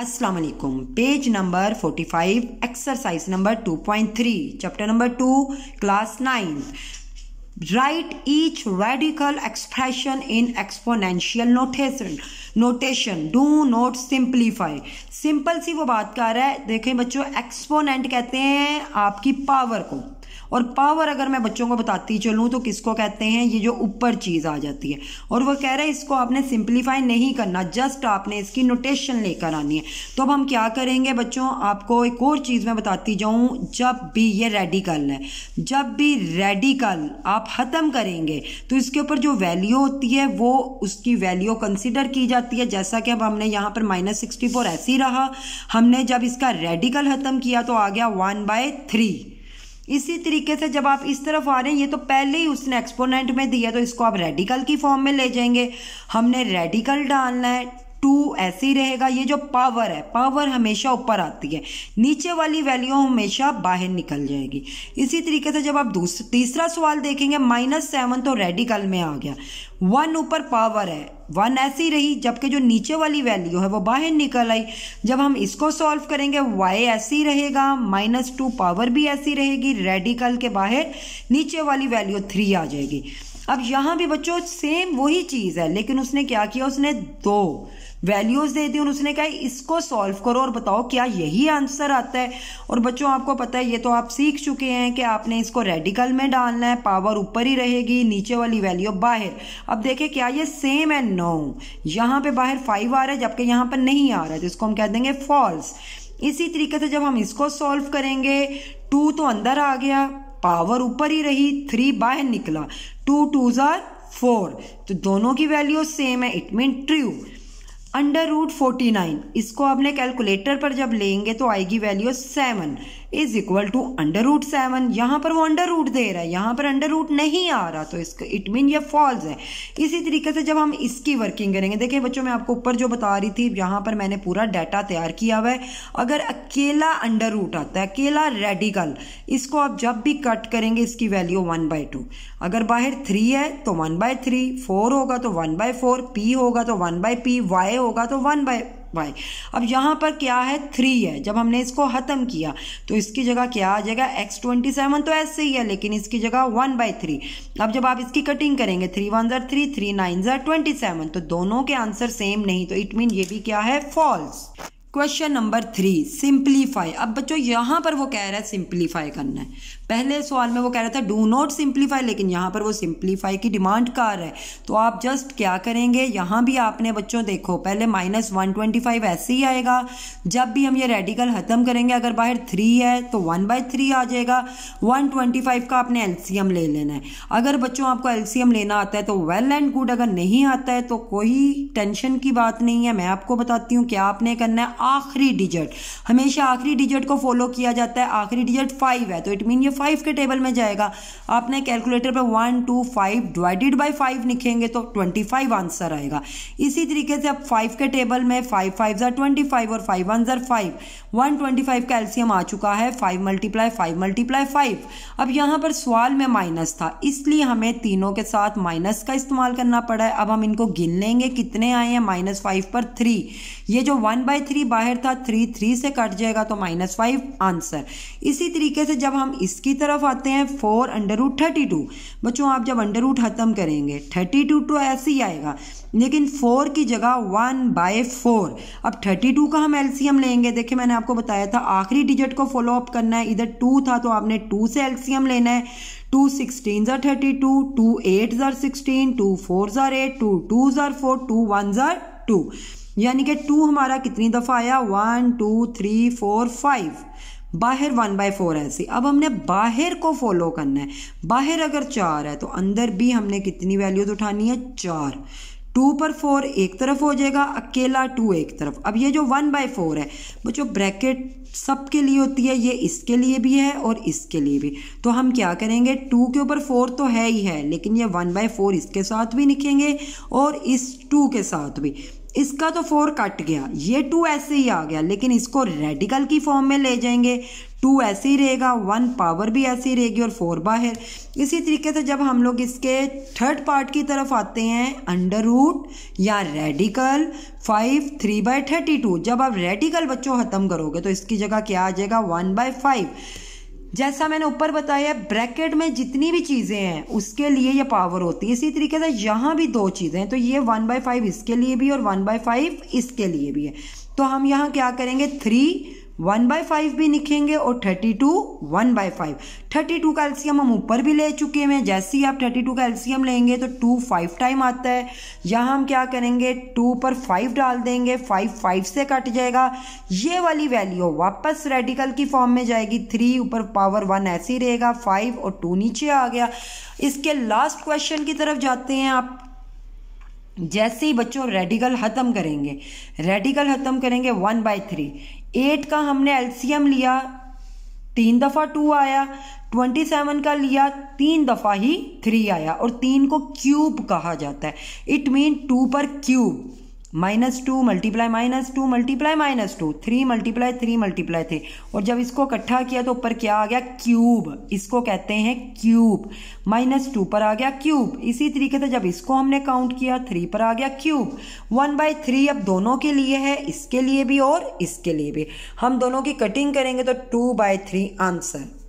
अस्सलाम वालेकुम। Page number 45, exercise number 2.3, chapter number 2, class 9। Write each radical expression in exponential notation. Do not simplify. Simple सी वो बात कर रहा है। देखें बच्चों, एक्सपोनेंट कहते हैं आपकी पावर को, और पावर अगर मैं बच्चों को बताती चलूँ तो किसको कहते हैं, ये जो ऊपर चीज़ आ जाती है। और वो कह रहे हैं इसको आपने सिंप्लीफाई नहीं करना, जस्ट आपने इसकी नोटेशन लेकर आनी है। तो अब हम क्या करेंगे बच्चों, आपको एक और चीज़ मैं बताती जाऊँ। जब भी ये रेडिकल है, जब भी रेडिकल आप ख़त्म करेंगे तो इसके ऊपर जो वैल्यू होती है वो उसकी वैल्यू कंसिडर की जाती है। जैसा कि अब हमने यहाँ पर -64 ऐसे ही रहा, हमने जब इसका रेडिकल ख़त्म किया तो आ गया 1/3। इसी तरीके से जब आप इस तरफ आ रहे हैं, ये तो पहले ही उसने एक्सपोनेंट में दिया तो इसको आप रेडिकल की फॉर्म में ले जाएंगे। हमने रेडिकल डालना है, 2 ऐसे ही रहेगा। ये जो पावर है, पावर हमेशा ऊपर आती है, नीचे वाली वैल्यू हमेशा बाहर निकल जाएगी। इसी तरीके से जब आप तीसरा सवाल देखेंगे, -7 तो रेडिकल में आ गया, 1 ऊपर पावर है, 1 ऐसी रही, जबकि जो नीचे वाली वैल्यू है वो बाहर निकल आई। जब हम इसको सॉल्व करेंगे, y ऐसी रहेगा, -2 पावर भी ऐसी रहेगी, रेडिकल के बाहर नीचे वाली वैल्यू 3 आ जाएगी। अब यहाँ भी बच्चों सेम वही चीज़ है, लेकिन उसने क्या किया, उसने 2 वैल्यूज दे दी और उसने कहा इसको सॉल्व करो और बताओ क्या यही आंसर आता है। और बच्चों आपको पता है, ये तो आप सीख चुके हैं कि आपने इसको रेडिकल में डालना है, पावर ऊपर ही रहेगी, नीचे वाली वैल्यू बाहर। अब देखें क्या ये सेम है, नो, यहाँ पे बाहर 5 आ रहा है जबकि यहाँ पर नहीं आ रहा है, तो इसको हम कह देंगे फॉल्स। इसी तरीके से जब हम इसको सॉल्व करेंगे, 2 तो अंदर आ गया, पावर ऊपर ही रही, 3 बाहर निकला, 2 2s are 4, तो दोनों की वैल्यू सेम है, इट मीन ट्रू। √49 इसको आपने कैलकुलेटर पर जब लेंगे तो आएगी वैल्यू 7 इज इक्वल टू √7। यहाँ पर वो अंडर रूट दे रहा है, यहाँ पर अंडर रूट नहीं आ रहा, तो इसका इट मीन ये फॉल्स है। इसी तरीके से जब हम इसकी वर्किंग करेंगे, देखिए बच्चों मैं आपको ऊपर जो बता रही थी, यहाँ पर मैंने पूरा डाटा तैयार किया हुआ है। अगर अकेला अंडर रूट आता है, अकेला रेडिकल, इसको आप जब भी कट करेंगे इसकी वैल्यू 1/2। अगर बाहर 3 है तो 1/3, 4 होगा तो 1/4, p होगा तो 1/p, y होगा तो 1/y। अब यहाँ पर क्या है, 3 है। जब हमने इसको खत्म किया तो इसकी जगह क्या आ जाएगा, x27 तो ऐसे ही है, लेकिन इसकी जगह 1/3। अब जब आप इसकी कटिंग करेंगे, 3 1s are 3, 3 9s are 27, तो दोनों के आंसर सेम नहीं, तो इट मीन ये भी क्या है, फॉल्स। Question number 3, simplify. अब बच्चों यहाँ पर वो कह रहा है सिंप्लीफाई करना है। पहले सवाल में वो कह रहा था डू नॉट सिंप्लीफाई, लेकिन यहाँ पर वो सिंप्लीफाई की डिमांड कर रहा है। तो आप जस्ट क्या करेंगे, यहाँ भी आपने बच्चों देखो पहले -125 ऐसे ही आएगा। जब भी हम ये रेडिकल ख़त्म करेंगे, अगर बाहर 3 है तो 1/3 आ जाएगा। 125 का आपने एलसीएम ले लेना है। अगर बच्चों आपको एलसीएम लेना आता है तो वेल एंड गुड, अगर नहीं आता है तो कोई टेंशन की बात नहीं है। मैं आपको बताती हूँ क्या आपने करना है। आखिरी डिजिट, हमेशा आखिरी डिजिट को फॉलो किया जाता है। आखिरी डिजिट 5 है तो इट मीन ये 5 के टेबल में जाएगा। आपने कैलकुलेटर पे 1 2 5 डिवाइडेड बाय 5 लिखेंगे तो 25 आंसर आएगा। इसी तरीके से अब 5 के टेबल में 5 5s are 25 और 5 1s are 5। 125 का एलसीएम आ चुका है, 5 × 5 × 5। अब यहाँ पर सवाल में माइनस था, इसलिए हमें तीनों के साथ माइनस का इस्तेमाल करना पड़ा है। अब हम इनको गिन लेंगे, कितने आए हैं, -5 पर 3। ये जो 1/3 बाहर था, 3 से कट जाएगा तो -5 आंसर। इसी तरीके से जब हम इसकी तरफ आते हैं, 4 √32। बच्चों आप जब अंडर रूट खत्म करेंगे, 32 तो ऐसे ही आएगा, लेकिन 4 की जगह 1/4। अब 32 का हम एलसीएम लेंगे। देखिए मैंने आपको बताया था आखिरी डिजिट को फॉलो अप करना है। इधर 2 था तो आपने 2 से एलसीएम लेना है। 2 16s are 32, 2 8s are 16, 2 4s are 8, 2 2s are 4, 2 1s are 2। यानी कि 2 हमारा कितनी दफ़ा आया, 1 2 3 4 5, बाहर 1/4 ऐसे। अब हमने बाहर को फॉलो करना है। बाहर अगर 4 है तो अंदर भी हमने कितनी वैल्यूज उठानी है, 4। 2 पर 4 एक तरफ हो जाएगा, अकेला 2 एक तरफ। अब ये जो 1/4 है बच्चों, ब्रैकेट सबके लिए होती है, ये इसके लिए भी है और इसके लिए भी। तो हम क्या करेंगे, 2 के ऊपर 4 तो है ही है, लेकिन ये 1/4 इसके साथ भी लिखेंगे और इस 2 के साथ भी। इसका तो 4 कट गया, ये 2 ऐसे ही आ गया, लेकिन इसको रेडिकल की फॉर्म में ले जाएंगे, 2 ऐसे ही रहेगा, 1 पावर भी ऐसे ही रहेगी और 4 बाहर। इसी तरीके से जब हम लोग इसके थर्ड पार्ट की तरफ आते हैं, अंडर रूट या रेडिकल 5 3/32, जब आप रेडिकल बच्चों ख़त्म करोगे तो इसकी जगह क्या आ जाएगा 1/5। जैसा मैंने ऊपर बताया, ब्रैकेट में जितनी भी चीज़ें हैं उसके लिए ये पावर होती है। इसी तरीके से यहाँ भी 2 चीज़ें हैं, तो ये 1/5 इसके लिए भी और 1/5 इसके लिए भी है। तो हम यहाँ क्या करेंगे, 3 1/5 भी लिखेंगे और 32 1/5। 32 का एलसीएम हम ऊपर भी ले चुके हैं। जैसे ही आप 32 का एलसीएम लेंगे तो 2 5 टाइम आता है। यहाँ हम क्या करेंगे, 2 पर 5 डाल देंगे, 5 5 से कट जाएगा, ये वाली वैल्यू वापस रेडिकल की फॉर्म में जाएगी। 3 ऊपर पावर 1 ऐसे ही रहेगा, 5 और 2 नीचे आ गया। इसके लास्ट क्वेश्चन की तरफ जाते हैं आप। जैसे ही बच्चों रेडिकल ख़त्म करेंगे, 1/3। 8 का हमने एलसीएम लिया, 3 दफ़ा 2 आया, 27 का लिया 3 दफ़ा ही 3 आया, और 3 को क्यूब कहा जाता है। इट मीन 2 पर cube, -2 multiply -2 multiply -2, 3 multiply 3 multiply 3, और जब इसको इकट्ठा किया तो ऊपर क्या आ गया, क्यूब। इसको कहते हैं क्यूब। -2 पर आ गया क्यूब। इसी तरीके से जब इसको हमने काउंट किया, 3 पर आ गया क्यूब। 1/3 अब दोनों के लिए है, इसके लिए भी और इसके लिए भी। हम दोनों की कटिंग करेंगे तो 2/3 आंसर।